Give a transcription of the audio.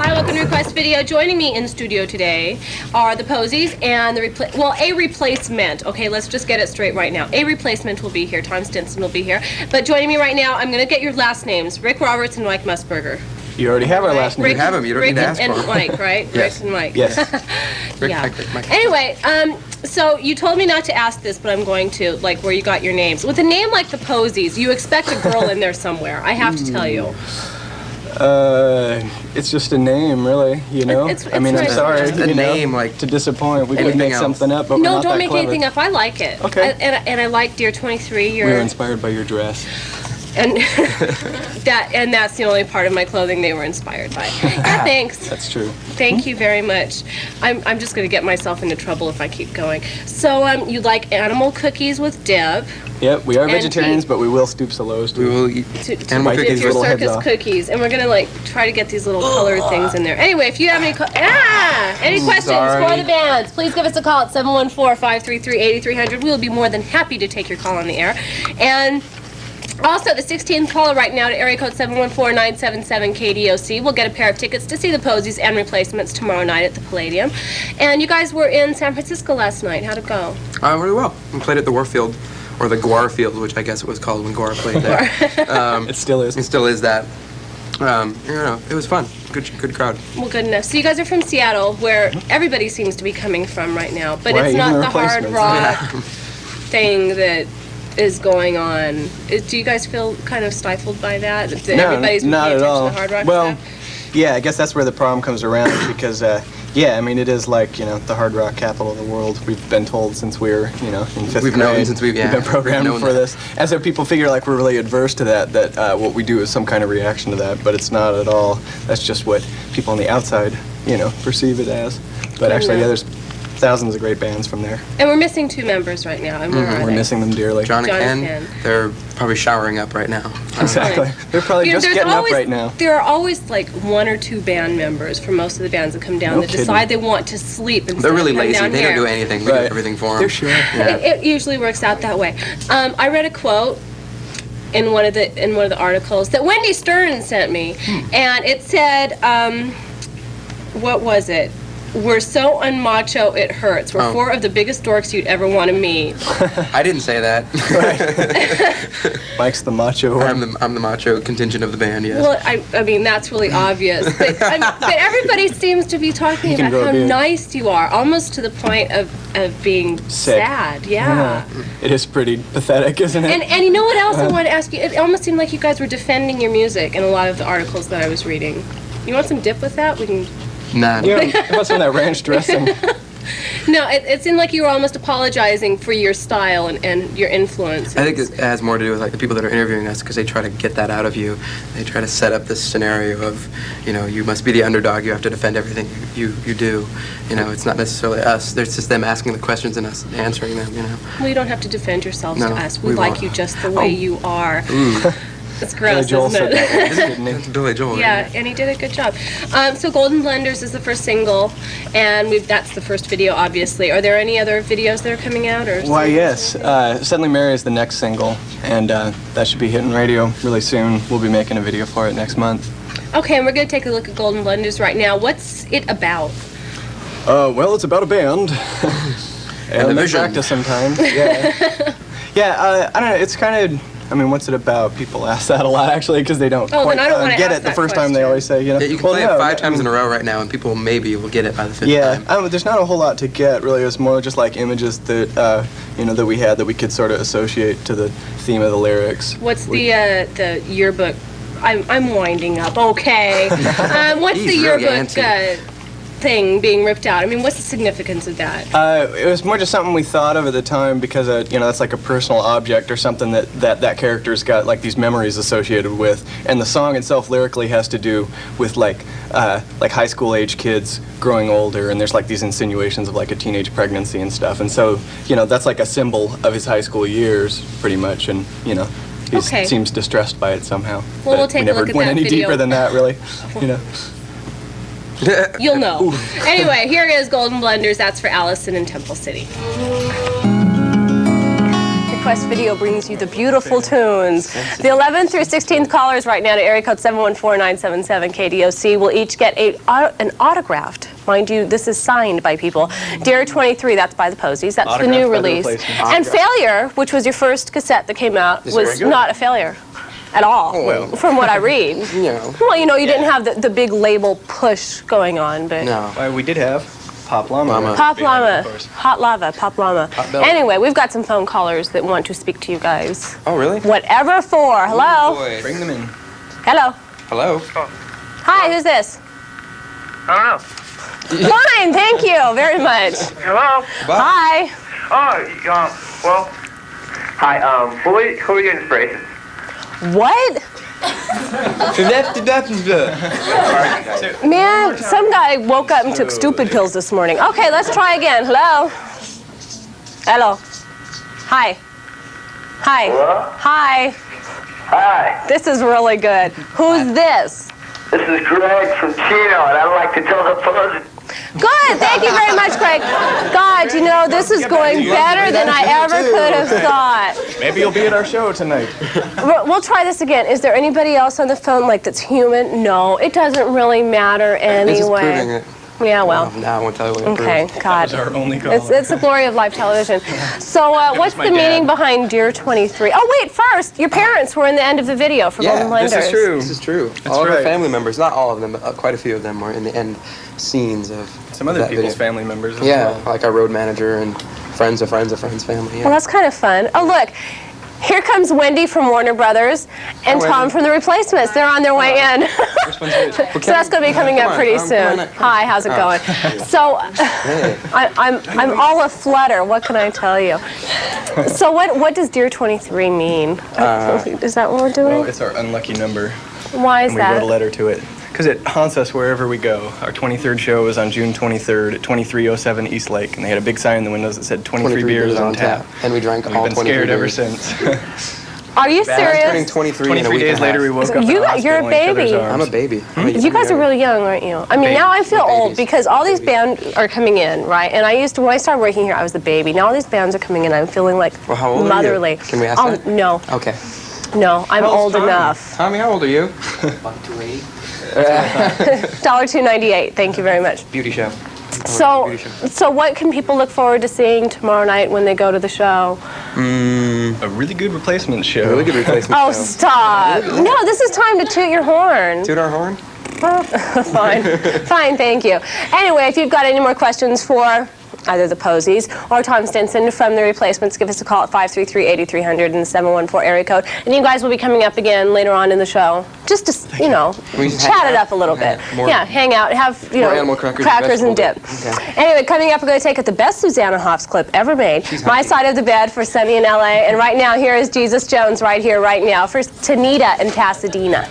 Hi, welcome to Request Video. Joining me in studio today are the Posies and a replacement. Okay, let's just get it straight right now. A replacement will be here. Tom Stinson will be here. But joining me right now, I'm going to get your last names. Rick Roberts and Mike Musburger. You already have our last name. You have them. You don't need to ask for them. Rick and Mike, right? Yes. Rick and Mike. Yes. Rick, Yeah. Mike. Anyway, so you told me not to ask this, but I'm going to, like, where you got your names. With a name like the Posies, you expect a girl in there somewhere. I have to tell you. It's just a name, really. You know. I mean, I'm sorry. Just a name, like to disappoint. We could make something up, but we're No, not don't that make clever. anything up. I like it. Okay. And I like Dear 23. We were inspired by your dress. And that's the only part of my clothing they were inspired by. Yeah, thanks. That's true. Thank you very much. I'm just going to get myself into trouble if I keep going. So you like animal cookies with dip. Yep, we are And vegetarians, but we will stoop to lows. We will eat to animal Mike dip cookies your little heads circus off. cookies, and we're gonna like try to get these little colored things in there. Anyway, if you have any questions Sorry. for the bands, please give us a call at 714-533-8300. We will be more than happy to take your call on the air. And also, the 16th caller right now to area code 714-977-KDOC will get a pair of tickets to see the Posies and Replacements tomorrow night at the Palladium. And you guys were in San Francisco last night. How'd it go? Really well. We played at the Warfield, or the Guar Field, which I guess it was called when Guar played there. It still is. It still is that. You know, it was fun. Good crowd. Well, good enough. So you guys are from Seattle, where everybody seems to be coming from right now. But Right, it's even not the the hard Replacements. rock thing that is going on. Do you guys feel kind of stifled by that? That everybody's been not paying at attention all. to hard rock Well, stuff? yeah, I guess that's where the problem comes around because, yeah, I mean, it is like, you know, the hard rock capital of the world. We've been told since we were, you know, in fifth We've grade. known since we've been programmed known for that. this. And so people figure like we're really adverse to that what we do is some kind of reaction to that, but it's not at all. That's just what people on the outside, you know, perceive it as. But actually, yeah, there's thousands of great bands from there. And we're missing two members right now. And where are We're they? missing them dearly. John and John Ken, and Ken. they're probably showering up right now. Exactly. They're probably You know, just there's getting always, up right now. There are always like one or two band members for most of the bands that come down No that kidding. decide they want to sleep instead They're really of come lazy. down They here. don't do anything. We do Right. everything for them. They're sure. Yeah. It usually works out that way. I read a quote in one of the articles that Wendy Stern sent me, and it said, what was it? We're so unmacho it hurts. We're four of the biggest dorks you'd ever want to meet. I didn't say that. Mike's the macho one. I'm the macho contingent of the band. Yes. Well, I mean, that's really obvious. But everybody seems to be talking You can about grow a how beard. nice you are, almost to the point of being Sick. sad. Yeah. It is pretty pathetic, isn't it? And you know what else I want to ask you? It almost seemed like you guys were defending your music in a lot of the articles that I was reading. You want some dip with that? We can. Nah. You know, what's on that ranch dressing? No, it seemed like you were almost apologizing for your style and your influence. I think it has more to do with like the people that are interviewing us because they try to get that out of you. They try to set up this scenario of, you know, you must be the underdog. You have to defend everything you do. You know, it's not necessarily us. There's just them asking the questions and us answering them. You know. Well, you don't have to defend yourselves No, to us. We we like won't. you just the way you are. It's Billy gross, Joel isn't said it? that once, didn't he? It's Billy Joel. Yeah, and he did a good job. So Golden Blenders is the first single, and that's the first video, obviously. Are there any other videos that are coming out? Or Why, yes. Suddenly Mary is the next single, and that should be hitting radio really soon. We'll be making a video for it next month. Okay, and we're going to take a look at Golden Blenders right now. What's it about? Well, it's about a band. And the they vision. practice sometimes. Yeah. Yeah, I don't know. It's kind of... I mean, what's it about? People ask that a lot, actually, because they don't Oh, quite then I don't wanna get ask it the that first time. They question. always say, you know... Yeah, you can well, play no, it 5 times in a row right now, and people maybe will get it by the 5th time. There's not a whole lot to get, really. It's more just like images that, you know, that we had that we could sort of associate to the theme of the lyrics. What's the yearbook? I'm winding up. Okay. What's He's the really yearbook antsy. thing being ripped out? I mean, what's the significance of that? It was more just something we thought of at the time because, you know, that's like a personal object or something that character's got like these memories associated with. And the song itself lyrically has to do with like high school age kids growing older, and there's like these insinuations of like a teenage pregnancy and stuff. And so, you know, that's like a symbol of his high school years pretty much. And, you know, he Okay. seems distressed by it somehow. Well, But we'll take we a never look at went that any video. deeper than that, really. You know. You'll know. Anyway, here is Golden Blenders. That's for Allison in Temple City. request video brings you the beautiful tunes. The 11th through 16th callers right now to area code 714-977 KDOC will each get an autographed. Mind you, this is signed by people. Dear 23, that's by the Posies. That's the new release. And Failure, which was your first cassette that came out, was not a failure at all, from what I read. Well, you know, you didn't have the big label push going on, but... No. We did have Pop Llama. Pop Llama. Hot Lava, Pop Llama. Anyway, we've got some phone callers that want to speak to you guys. Oh, really? Whatever for. Hello? Bring them in. Hello? Hello? Hi, who's this? I don't know. Fine, thank you very much. Hello? Hi. Well, hi, who are your inspirations? What? Man, some guy woke up and took stupid pills this morning. Okay, let's try again. Hello? Hello? Hi. Hi. Hello? Hi. Hi, This is really good. Who's this? this is Greg from Chino, and I'd like to tell the Posies. Good, thank you very much, Craig. God, you know, this is going better than I ever could have thought. Maybe you'll be at our show tonight. We'll try this again. Is there anybody else on the phone, like, that's human? No, it doesn't really matter It's just proving anyway. it. Yeah, well. Now I won't tell you what it Okay, proves. God. That was our only call. It's the glory of live television. So what's the my meaning dad. behind Dear 23? Oh, wait, first, your parents were in the end of the video for Golden Blenders. This is true. This is true. All of our right. family members, not all of them, but quite a few of them were in the end scenes of Some other that people's video. family members as Yeah, well. like our road manager and friends of friends of friends' family. Well, that's kind of fun. Oh, look. Here comes Wendy from Warner Brothers and Hi, Tom Wendy. from The Replacements. They're on their way in. So that's going to be coming up pretty soon. Hi, how's it going? So I'm all aflutter. What can I tell you? So what does Dear 23 mean? Is that what we're doing? Well, it's our unlucky number. Why is And we wrote a that? letter to it. Because it haunts us wherever we go. Our 23rd show was on June 23rd at 2307 East Lake, and they had a big sign in the windows that said 23 beers on tap. And we drank We've all been 23 scared ever beers. since. Are you I'm turning serious? 23 in a 23 week days and a later, we half. woke up in You're the a hospital in each other's baby. arms. I'm a baby. You guys are really young, aren't you? I mean, now I feel We're old babies. because all these bands are coming in, right? And I used to, when I started working here, I was the baby. Now all these bands are coming in, I'm feeling like Well, how old motherly. are you? Can we ask that? No, Okay. no, I'm old enough. Tommy, how old are you? $2.98. Thank you very much. Beauty show. So what can people look forward to seeing tomorrow night when they go to the show? A really good replacement show. Really good replacement Oh, show. stop. No, this is time to toot your horn. Toot our horn? Fine. Fine, thank you. Anyway, if you've got any more questions for either the Posies or Tom Stinson from The Replacements, give us a call at 533-8300 and 714 area code. And you guys will be coming up again later on in the show. Just to, you know, We just chat hang it out? up a little bit. More- Yeah, hang out, have, you More know, animal crackers and and dip. vegetable dip. Okay. Anyway, coming up, we're going to take it the best Susanna Hoffs clip ever made. My Side of the Bed for Sunny in LA. And right now, here is Jesus Jones right here, right now for Tanita in Pasadena.